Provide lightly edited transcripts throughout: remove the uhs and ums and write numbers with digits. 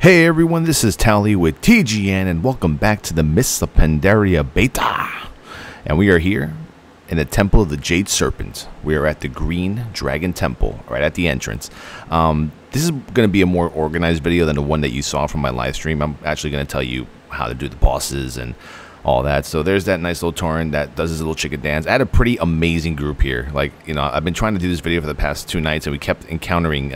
Hey everyone, this is Towelliee with TGN, and welcome back to the Mists of Pandaria beta. And we are here in the Temple of the Jade Serpent. We are at the Green Dragon Temple, right at the entrance. This is going to be a more organized video than the one that you saw from my live stream. I'm actually going to tell you how to do the bosses and all that. So there's that nice little Tauren that does his little chicken dance. I had a pretty amazing group here. Like, you know, I've been trying to do this video for the past 2 nights, and we kept encountering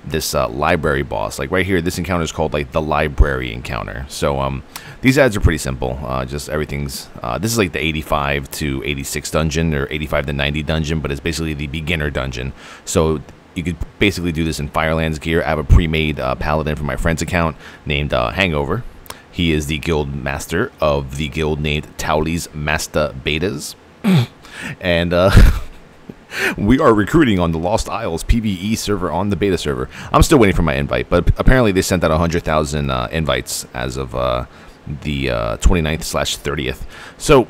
this library boss. Like right here, this encounter is called like the library encounter. So these ads are pretty simple. Just everything's this is like the 85 to 86 dungeon, or 85 to 90 dungeon, but it's basically the beginner dungeon. So you could basically do this in Firelands gear. I have a pre-made paladin from my friend's account named Hangover. He is the guild master of the guild named Towelliee's Master Betas. And we are recruiting on the Lost Isles PvE server on the beta server. I'm still waiting for my invite, but apparently they sent out 100,000 invites as of the 29th/30th. So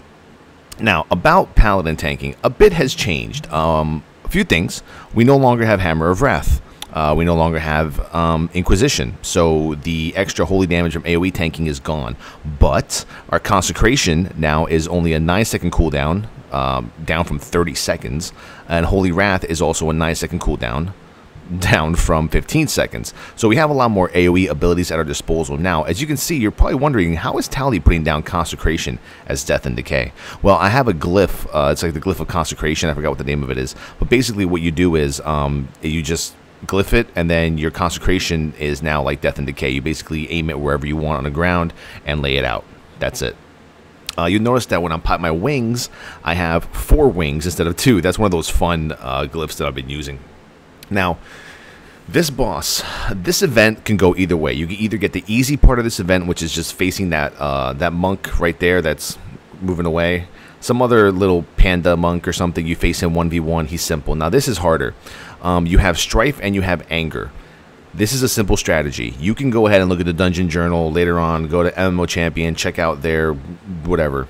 now about Paladin tanking, a bit has changed. A few things. We no longer have Hammer of Wrath. We no longer have Inquisition, so the extra holy damage from AOE tanking is gone. But our Consecration now is only a 9-second cooldown, down from 30 seconds, and Holy Wrath is also a 9-second cooldown, down from 15 seconds. So we have a lot more AOE abilities at our disposal now. As you can see, you're probably wondering, how is Towelliee putting down Consecration as Death and Decay? Well, I have a glyph. It's like the Glyph of Consecration. I forgot what the name of it is. But basically what you do is you just glyph it, and then your Consecration is now like Death and Decay. You basically aim it wherever you want on the ground and lay it out. That's it. You'll notice that when I'm popping my wings, I have 4 wings instead of 2. That's one of those fun glyphs that I've been using. Now, this boss, this event can go either way. You can either get the easy part of this event, which is just facing that that monk right there that's moving away. Some other little panda monk or something, you face him 1v1, he's simple. Now this is harder. You have Strife and you have Anger. This is a simple strategy. You can go ahead and look at the dungeon journal later on, go to MMO Champion, check out their whatever.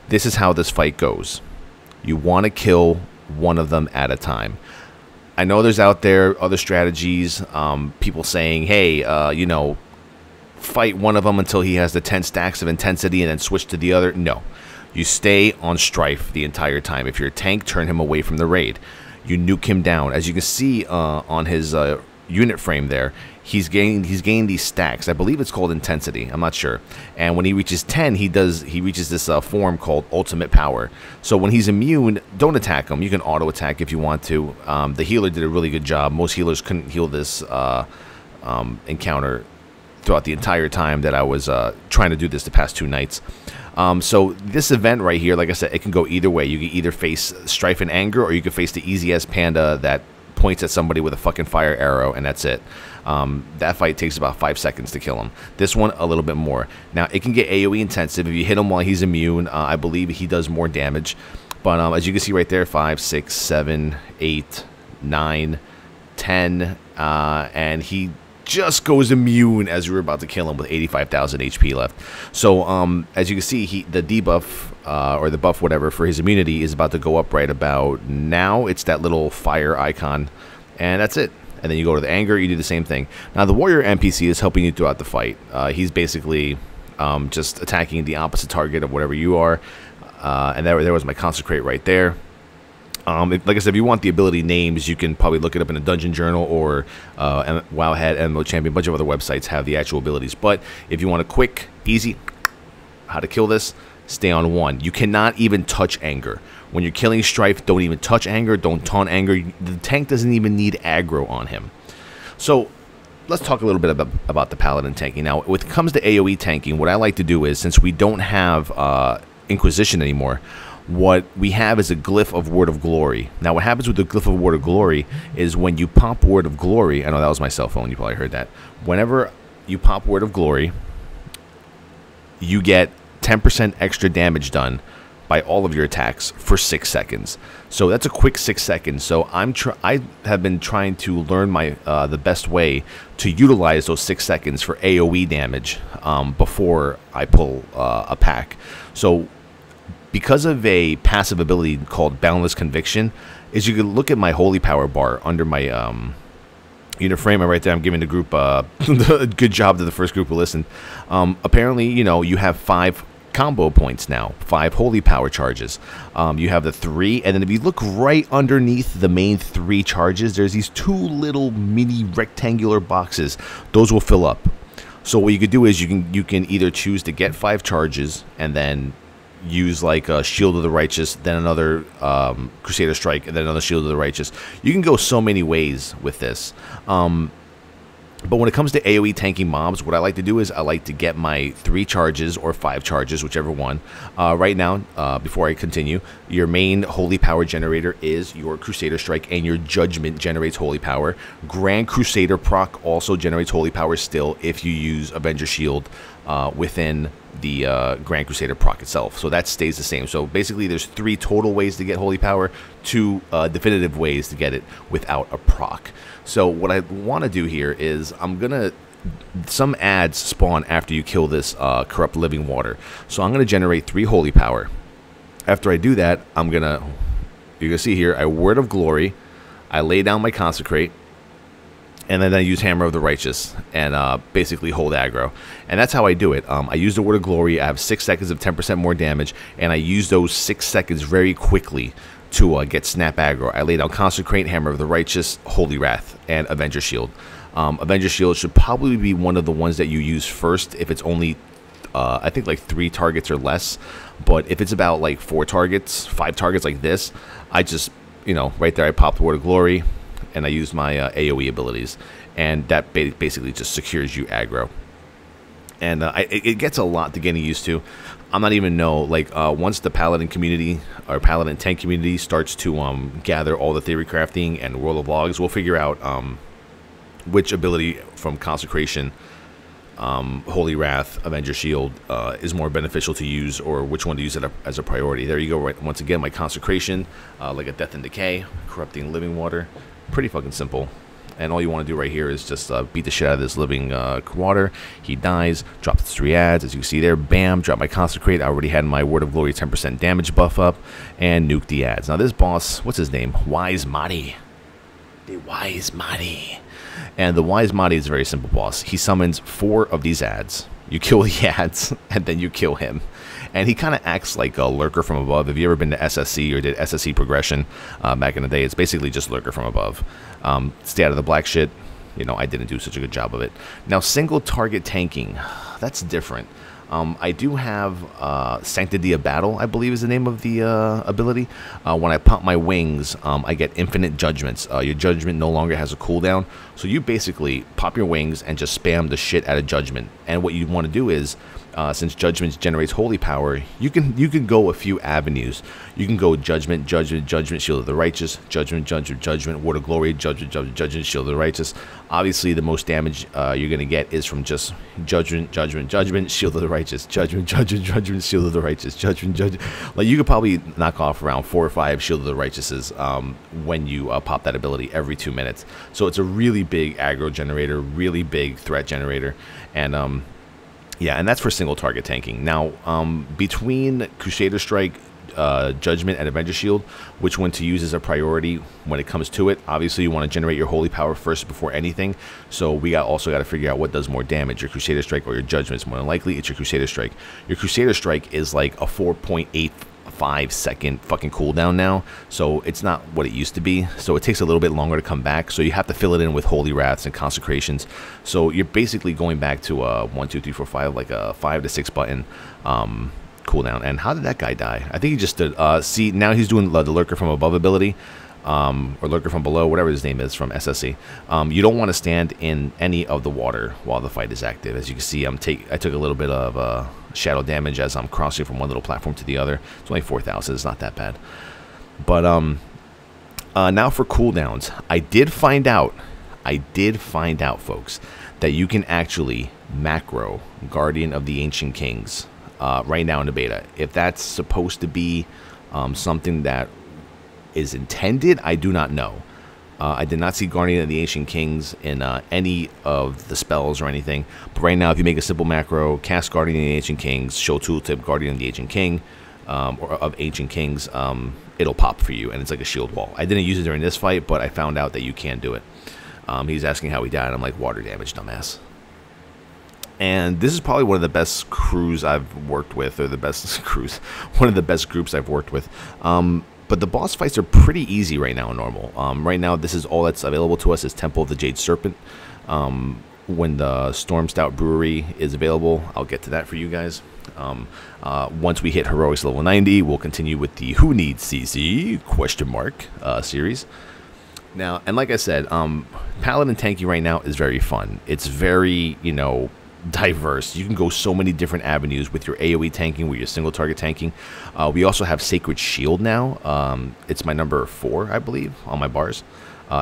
This is how this fight goes. You want to kill one of them at a time. I know there's out there other strategies, people saying, hey, you know, fight one of them until he has the 10 stacks of intensity and then switch to the other. No. You stay on Strife the entire time. If you're a tank, turn him away from the raid. You nuke him down. As you can see on his unit frame there, he's gained these stacks. I believe it's called intensity. I'm not sure. And when he reaches 10, he reaches this form called ultimate power. So when he's immune, don't attack him. You can auto attack if you want to. The healer did a really good job. Most healers couldn't heal this encounter throughout the entire time that I was trying to do this the past 2 nights. So this event right here, like I said, it can go either way. You can either face Strife and Anger, or you can face the easy-ass panda that points at somebody with a fucking fire arrow, and that's it. That fight takes about 5 seconds to kill him. This one, a little bit more. Now, it can get AOE intensive. If you hit him while he's immune, I believe he does more damage. But as you can see right there, 5, 6, 7, 8, 9, 10, and he just goes immune as we were about to kill him with 85,000 HP left. So as you can see, the debuff or the buff, whatever, for his immunity is about to go up right about now. It's that little fire icon, and that's it. And then you go to the Anger, you do the same thing. Now the warrior NPC is helping you throughout the fight. He's basically just attacking the opposite target of whatever you are. And there was my Consecrate right there. Like I said, if you want the ability names, you can probably look it up in a dungeon journal, or Wowhead, MMO Champion, a bunch of other websites have the actual abilities. But if you want a quick, easy, how to kill this, stay on 1. You cannot even touch Anger. When you're killing Strife, don't even touch Anger, don't taunt Anger. The tank doesn't even need aggro on him. So let's talk a little bit about the Paladin tanking. Now, when it comes to AOE tanking, what I like to do is, since we don't have Inquisition anymore, what we have is a Glyph of Word of Glory. Now, what happens with the Glyph of Word of Glory is when you pop Word of Glory, I know that was my cell phone, you probably heard that. Whenever you pop Word of Glory, you get 10% extra damage done by all of your attacks for 6 seconds. So that's a quick 6 seconds. So I have been trying to learn the best way to utilize those 6 seconds for AOE damage before I pull a pack. So because of a passive ability called Boundless Conviction, is you can look at my Holy Power bar under my Unit frame, right there. I'm giving the group a good job to the first group who listened. Apparently, you know, you have 5 combo points now, 5 holy power charges. You have the 3, and then if you look right underneath the main 3 charges, there's these 2 little mini rectangular boxes. Those will fill up. So what you could do is you can either choose to get 5 charges and then use like a Shield of the Righteous, then another Crusader Strike, and then another Shield of the Righteous. You can go so many ways with this. But when it comes to AOE tanking mobs, what I like to do is I like to get my 3 charges or 5 charges, whichever one. Right now, before I continue, your main holy power generator is your Crusader Strike, and your Judgment generates holy power. Grand Crusader proc also generates holy power still if you use Avenger Shield within the Grand Crusader proc itself. So that stays the same. So basically there's 3 total ways to get holy power, 2 definitive ways to get it without a proc. So what I want to do here is some ads spawn after you kill this corrupt living water. So I'm gonna generate 3 holy power. After I do that, you're gonna see here, I Word of Glory, I lay down my Consecrate, and then I use Hammer of the Righteous and basically hold aggro. And that's how I do it. I use the Word of Glory. I have 6 seconds of 10% more damage, and I use those 6 seconds very quickly to get snap aggro. I lay down Consecrate, Hammer of the Righteous, Holy Wrath, and Avenger Shield. Avenger Shield should probably be one of the ones that you use first if it's only, I think, like 3 targets or less. But if it's about like 4 targets, 5 targets like this, I just, you know, right there I pop the Word of Glory, and I use my AOE abilities, and that basically just secures you aggro. And it gets a lot to getting used to. I'm not even know, like, once the Paladin community, or Paladin tank community starts to gather all the theory crafting and World of Logs, we'll figure out which ability from Consecration, Holy Wrath, Avenger Shield is more beneficial to use, or which one to use it as a priority. There you go. Right, once again, my Consecration, like a Death and Decay, Corrupting Living Water. Pretty fucking simple. And all you want to do right here is just beat the shit out of this living water. He dies, drop the 3 ads, as you can see there. Bam, drop my Consecrate. I already had my Word of Glory 10% damage buff up, and nuke the ads. Now this boss, what's his name? Wise Madi. The Wise Madi. And the Wise Madi is a very simple boss. He summons 4 of these ads. You kill the ads, and then you kill him. And he kind of acts like a lurker from above. If you ever been to SSC or did SSC progression back in the day, it's basically just lurker from above. Stay out of the black shit. You know, I didn't do such a good job of it. Now, single target tanking, that's different. I do have Sanctity of Battle, I believe is the name of the ability. When I pop my wings, I get infinite judgments. Your judgment no longer has a cooldown. So you basically pop your wings and just spam the shit out of judgment. And what you want to do is, since Judgment generates holy power, you can go a few avenues. You can go Judgment, Judgment, Judgment, Shield of the Righteous, Judgment, Judgment, Judgment, Word of Glory, Judgment, Judgment, Judgment, Shield of the Righteous. Obviously, the most damage you're going to get is from just Judgment, Judgment, Judgment, Shield of the Righteous, Judgment, Judgment, Judgment, Shield of the Righteous, Judgment, Judgment. Like, you could probably knock off around 4 or 5 Shield of the Righteouses when you pop that ability every 2 minutes. So it's a really big aggro generator, really big threat generator, and yeah, and that's for single target tanking. Now, between Crusader Strike, Judgment, and Avenger Shield, which one to use as a priority when it comes to it? Obviously, you want to generate your holy power first before anything. So we also got to figure out what does more damage, your Crusader Strike or your Judgment. It's more than likely it's your Crusader Strike. Your Crusader Strike is like a 4.85-second fucking cooldown now, so it's not what it used to be. So it takes a little bit longer to come back. So you have to fill it in with Holy Wraths and Consecrations. So you're basically going back to 1, 2, 3, 4, 5, like a 5 to 6 button cooldown. And how did that guy die? I think he just did. See, now he's doing the Lurker from Above ability, or Lurker from Below, whatever his name is from SSC. You don't want to stand in any of the water while the fight is active. As you can see, I took a little bit of shadow damage as I'm crossing from one little platform to the other. It's only 4,000. It's not that bad. But now for cooldowns, I did find out, folks, that you can actually macro Guardian of the Ancient Kings right now in the beta. If that's supposed to be something that is intended, I do not know. I did not see Guardian of the Ancient Kings in any of the spells or anything. But right now, if you make a simple macro, cast Guardian of the Ancient Kings, show tooltip Guardian of the Ancient King, or of Ancient Kings, it'll pop for you, and it's like a shield wall. I didn't use it during this fight, but I found out that you can do it. He's asking how he died. I'm like, water damage, dumbass. And this is probably one of the best crews I've worked with, or the best crews, one of the best groups I've worked with. But the boss fights are pretty easy right now in normal. Right now, this is all that's available to us is Temple of the Jade Serpent. When the Storm Stout Brewery is available, I'll get to that for you guys. Once we hit Heroics level 90, we'll continue with the Who Needs CC ? Series. Now, and like I said, Paladin tanking right now is very fun. It's very, diverse. You can go so many different avenues with your AOE tanking, with your single target tanking. We also have Sacred Shield now. It's my number 4, I believe, on my bars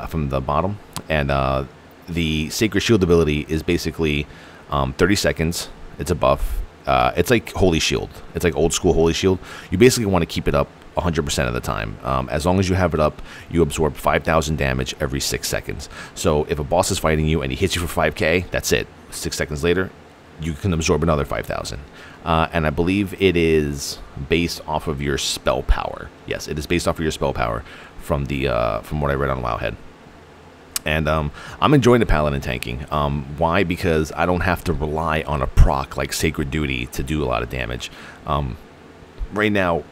from the bottom. And the Sacred Shield ability is basically 30 seconds. It's a buff. It's like Holy Shield. It's like old school Holy Shield. You basically want to keep it up 100% of the time. As long as you have it up, you absorb 5,000 damage every 6 seconds. So if a boss is fighting you and he hits you for 5k, that's it. 6 seconds later, you can absorb another 5,000. And I believe it is based off of your spell power. Yes, it is based off of your spell power from what I read on Wowhead. And I'm enjoying the Paladin tanking. Why? Because I don't have to rely on a proc like Sacred Duty to do a lot of damage. Right now,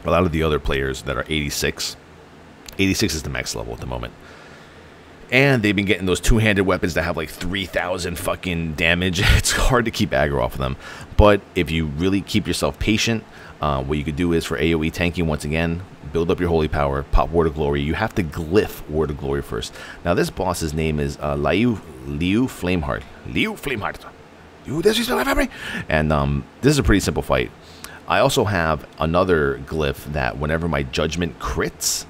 a lot of the other players that are 86 is the max level at the moment. And they've been getting those two-handed weapons that have like 3,000 fucking damage. It's hard to keep aggro off of them. But if you really keep yourself patient, what you could do is for AOE tanking, once again, build up your holy power, pop Word of Glory. You have to glyph Word of Glory first. Now this boss's name is Liu Flameheart. Liu Flameheart. You disrespect my family. And this is a pretty simple fight. I also have another glyph that whenever my judgment crits,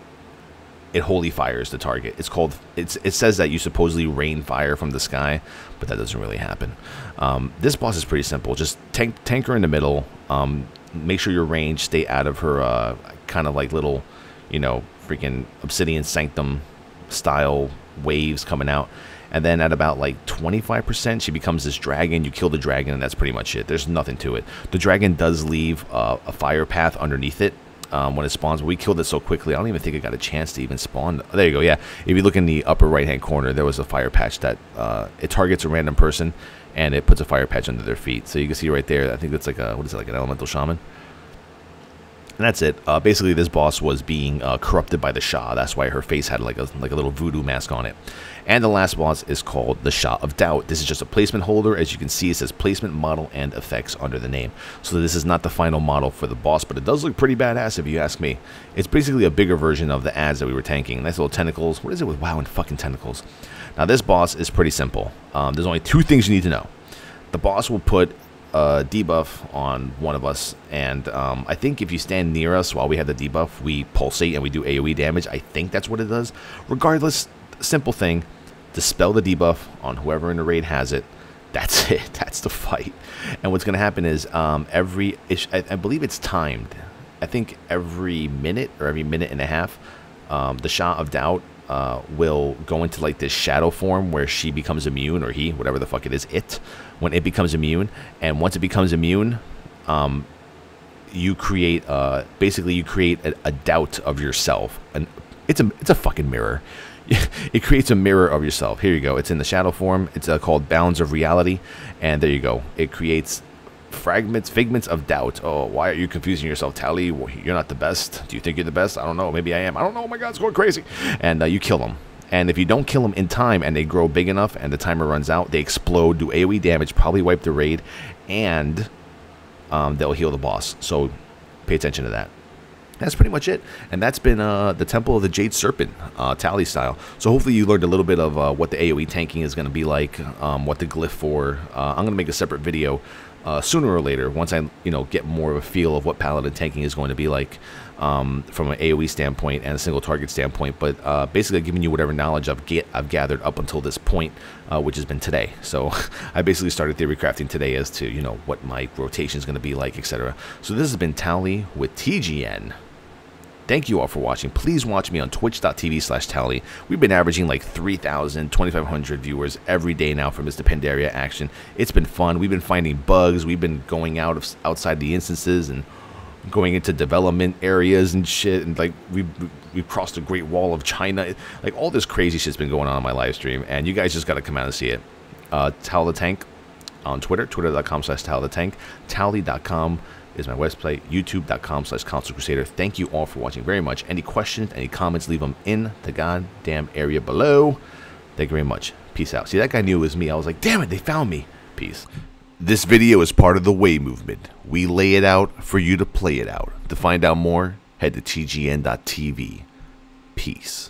it holy fires the target. It says that you supposedly rain fire from the sky, but that doesn't really happen. This boss is pretty simple. Just tank her in the middle. Make sure your range stay out of her kind of like little, freaking Obsidian Sanctum style waves coming out. And then at about like 25%, she becomes this dragon. You kill the dragon, and that's pretty much it. There's nothing to it. The dragon does leave a fire path underneath it when it spawns. But we killed it so quickly, I don't even think it got a chance to even spawn. There you go, yeah. If you look in the upper right-hand corner, there was a fire patch that it targets a random person, and it puts a fire patch under their feet. So you can see right there, I think that's like a, what is it, like an elemental shaman? And that's it. Basically, this boss was being corrupted by the Shah. That's why her face had like a little voodoo mask on it. And the last boss is called the Shah of Doubt. This is just a placement holder. As you can see, it says placement, model, and effects under the name. So this is not the final model for the boss, but it does look pretty badass if you ask me. It's basically a bigger version of the ads that we were tanking. Nice little tentacles. What is it with WoW and fucking tentacles? Now, this boss is pretty simple. There's only 2 things you need to know. The boss will put debuff on one of us, and I think if you stand near us while we have the debuff, we pulsate and we do AoE damage. I think that's what it does. Regardless, simple thing, dispel the debuff on whoever in the raid has it. That's it. That's the fight. And what's going to happen is I believe it's timed. I think every minute or every minute and a half, the Shah of Doubt will go into like this shadow form where she becomes immune, or he, whatever the fuck it is, when it becomes immune. And once it becomes immune, you create basically you create a doubt of yourself, and it's a fucking mirror. It creates a mirror of yourself. Here you go. It's in the shadow form. It's called Bounds of Reality, and there you go. It creates figments of doubt. Oh, why are you confusing yourself, Towelliee? You're not the best. Do you think you're the best? I don't know. Maybe I am. I don't know. Oh my God, it's going crazy. And you kill them. And if you don't kill them in time and they grow big enough and the timer runs out, they explode, do AoE damage, probably wipe the raid, and they'll heal the boss. So pay attention to that. That's pretty much it. And that's been the Temple of the Jade Serpent, Towelliee style. So hopefully you learned a little bit of what the AoE tanking is going to be like, what the glyph for. I'm going to make a separate video sooner or later, once I get more of a feel of what Paladin tanking is going to be like from an AoE standpoint and a single target standpoint. But basically giving you whatever knowledge I've gathered up until this point, which has been today. So I basically started theory crafting today as to what my rotation is going to be like, etc. So this has been Towelliee with TGN. Thank you all for watching. Please watch me on twitch.tv/Towelliee. We've been averaging like 3,000, 2,500 viewers every day now for Mr. Pandaria action. It's been fun. We've been finding bugs. We've been going outside the instances and going into development areas and shit, and like we crossed the Great Wall of China. Like all this crazy shit's been going on my live stream, and you guys just gotta come out and see it. Towelliee Tank on Twitter, twitter.com/TowellieTank, Towelliee.com is my website, youtube.com/ConsoleCrusader. Thank you all for watching very much. Any questions, any comments, leave them in the goddamn area below. Thank you very much. Peace out. See, that guy knew it was me. I was like, damn it, they found me. Peace. This video is part of the Way movement. We lay it out for you to play it out. To find out more, head to tgn.tv. Peace.